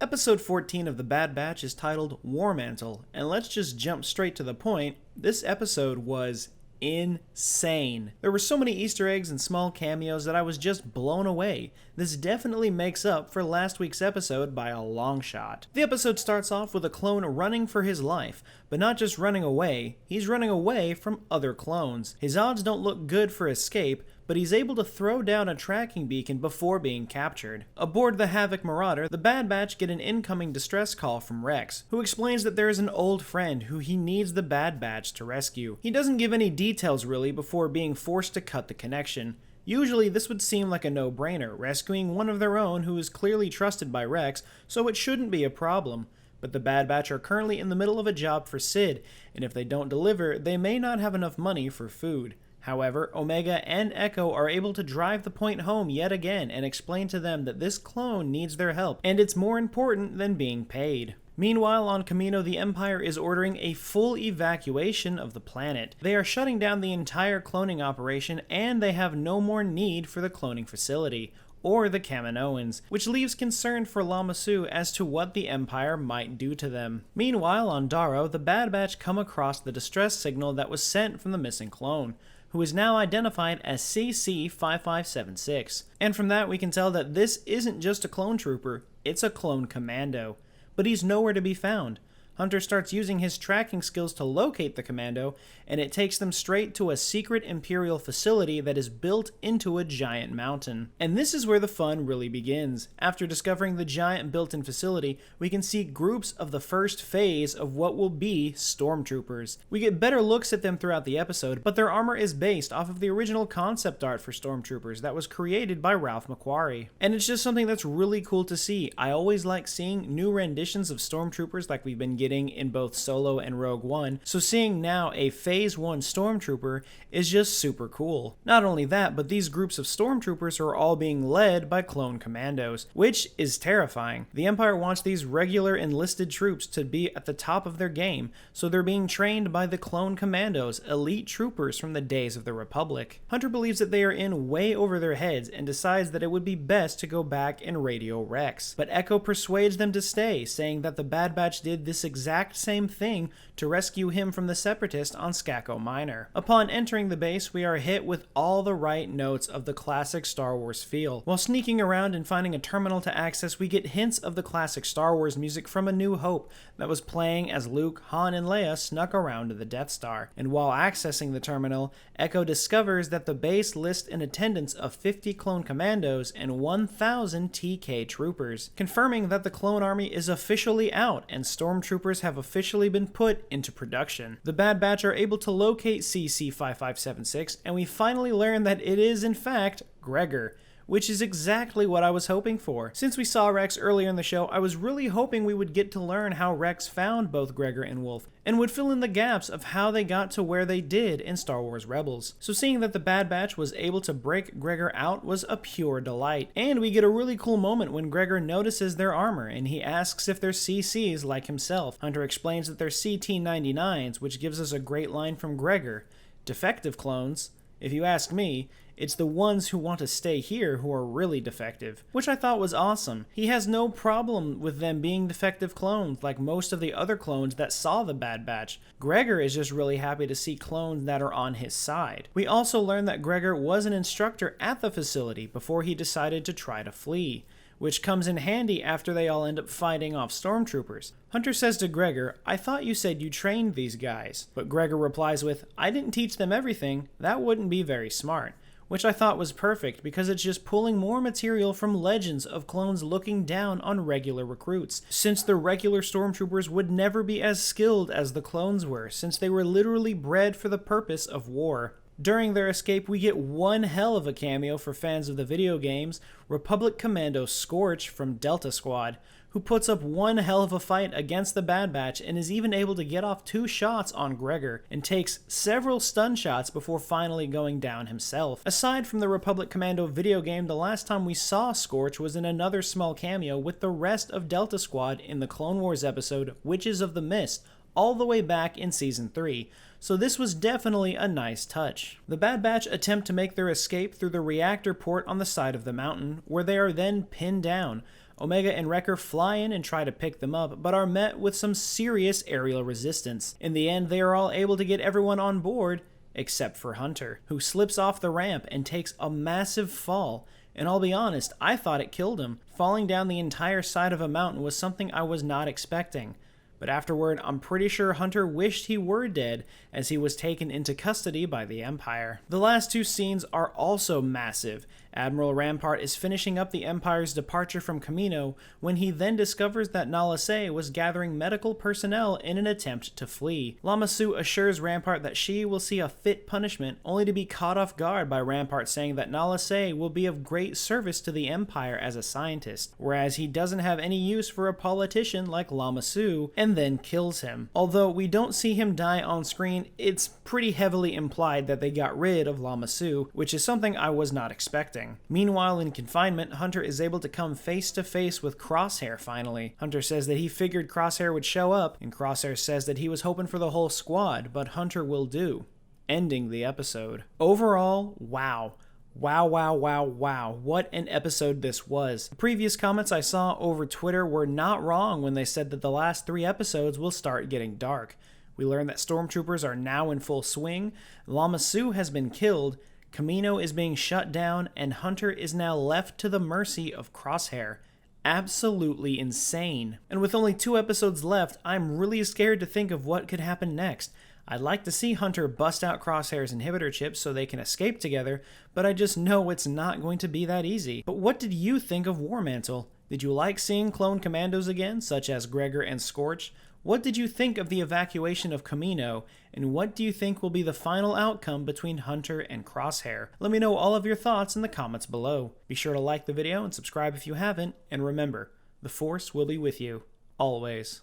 Episode 14 of The Bad Batch is titled War-Mantle, and let's just jump straight to the point. This episode was insane. There were so many Easter eggs and small cameos that I was just blown away. This definitely makes up for last week's episode by a long shot. The episode starts off with a clone running for his life, but not just running away, he's running away from other clones. His odds don't look good for escape, but he's able to throw down a tracking beacon before being captured. Aboard the Havoc Marauder, the Bad Batch get an incoming distress call from Rex, who explains that there is an old friend who he needs the Bad Batch to rescue. He doesn't give any details really before being forced to cut the connection. Usually this would seem like a no-brainer, rescuing one of their own who is clearly trusted by Rex, so it shouldn't be a problem. But the Bad Batch are currently in the middle of a job for Sid, and if they don't deliver, they may not have enough money for food. However, Omega and Echo are able to drive the point home yet again and explain to them that this clone needs their help, and it's more important than being paid. Meanwhile, on Kamino, the Empire is ordering a full evacuation of the planet. They are shutting down the entire cloning operation, and they have no more need for the cloning facility, or the Kaminoans, which leaves concern for Lama Su as to what the Empire might do to them. Meanwhile, on Daro, the Bad Batch come across the distress signal that was sent from the missing clone, who is now identified as CC-5576. And from that we can tell that this isn't just a clone trooper, it's a clone commando. But he's nowhere to be found. Hunter starts using his tracking skills to locate the commando, and it takes them straight to a secret Imperial facility that is built into a giant mountain. And this is where the fun really begins. After discovering the giant built-in facility, we can see groups of the first phase of what will be stormtroopers. We get better looks at them throughout the episode, but their armor is based off of the original concept art for stormtroopers that was created by Ralph McQuarrie. And it's just something that's really cool to see. I always like seeing new renditions of stormtroopers like we've been getting in both Solo and Rogue One, so seeing now a Phase 1 Stormtrooper is just super cool. Not only that, but these groups of Stormtroopers are all being led by clone commandos, which is terrifying. The Empire wants these regular enlisted troops to be at the top of their game, so they're being trained by the clone commandos, elite troopers from the days of the Republic. Hunter believes that they are in way over their heads and decides that it would be best to go back and radio Rex. But Echo persuades them to stay, saying that the Bad Batch did this exact same thing to rescue him from the Separatists on Skako Minor. Upon entering the base, we are hit with all the right notes of the classic Star Wars feel. While sneaking around and finding a terminal to access, we get hints of the classic Star Wars music from A New Hope that was playing as Luke, Han, and Leia snuck around to the Death Star. And while accessing the terminal, Echo discovers that the base lists an attendance of 50 clone commandos and 1,000 TK troopers, confirming that the clone army is officially out and stormtroopers have officially been put into production. The Bad Batch are able to locate CC-5576, and we finally learn that it is in fact Gregor, which is exactly what I was hoping for. Since we saw Rex earlier in the show, I was really hoping we would get to learn how Rex found both Gregor and Wolf, and would fill in the gaps of how they got to where they did in Star Wars Rebels. So seeing that the Bad Batch was able to break Gregor out was a pure delight. And we get a really cool moment when Gregor notices their armor, and he asks if they're CCs like himself. Hunter explains that they're CT-99s, which gives us a great line from Gregor. Defective clones. If you ask me, it's the ones who want to stay here who are really defective, which I thought was awesome. He has no problem with them being defective clones like most of the other clones that saw the Bad Batch. Gregor is just really happy to see clones that are on his side. We also learn that Gregor was an instructor at the facility before he decided to try to flee, which comes in handy after they all end up fighting off stormtroopers. Hunter says to Gregor, "I thought you said you trained these guys." But Gregor replies with, "I didn't teach them everything. That wouldn't be very smart." Which I thought was perfect because it's just pulling more material from legends of clones looking down on regular recruits, since the regular stormtroopers would never be as skilled as the clones were, since they were literally bred for the purpose of war. During their escape, we get one hell of a cameo for fans of the video games, Republic Commando Scorch from Delta Squad, who puts up one hell of a fight against the Bad Batch and is even able to get off 2 shots on Gregor and takes several stun shots before finally going down himself. Aside from the Republic Commando video game, the last time we saw Scorch was in another small cameo with the rest of Delta Squad in the Clone Wars episode Witches of the Mist, all the way back in Season 3, so this was definitely a nice touch. The Bad Batch attempt to make their escape through the reactor port on the side of the mountain, where they are then pinned down. Omega and Wrecker fly in and try to pick them up, but are met with some serious aerial resistance. In the end, they are all able to get everyone on board, except for Hunter, who slips off the ramp and takes a massive fall. And I'll be honest, I thought it killed him. Falling down the entire side of a mountain was something I was not expecting. But afterward, I'm pretty sure Hunter wished he were dead, as he was taken into custody by the Empire. The last two scenes are also massive. Admiral Rampart is finishing up the Empire's departure from Kamino when he then discovers that Nala Se was gathering medical personnel in an attempt to flee. Lama Su assures Rampart that she will see a fit punishment, only to be caught off guard by Rampart saying that Nala Se will be of great service to the Empire as a scientist, whereas he doesn't have any use for a politician like Lama Su, and then kills him. Although we don't see him die on screen, it's pretty heavily implied that they got rid of Lama Su, which is something I was not expecting. Meanwhile, in confinement, Hunter is able to come face to face with Crosshair finally. Hunter says that he figured Crosshair would show up, and Crosshair says that he was hoping for the whole squad, but Hunter will do. Ending the episode. Overall, wow. Wow, wow, wow, wow. What an episode this was. The previous comments I saw over Twitter were not wrong when they said that the last 3 episodes will start getting dark. We learned that stormtroopers are now in full swing, Lama Su has been killed, Kamino is being shut down, and Hunter is now left to the mercy of Crosshair. Absolutely insane. And with only 2 episodes left, I'm really scared to think of what could happen next. I'd like to see Hunter bust out Crosshair's inhibitor chips so they can escape together, but I just know it's not going to be that easy. But what did you think of War-Mantle? Did you like seeing clone commandos again, such as Gregor and Scorch? What did you think of the evacuation of Kamino, and what do you think will be the final outcome between Hunter and Crosshair? Let me know all of your thoughts in the comments below. Be sure to like the video and subscribe if you haven't, and remember, the Force will be with you, always.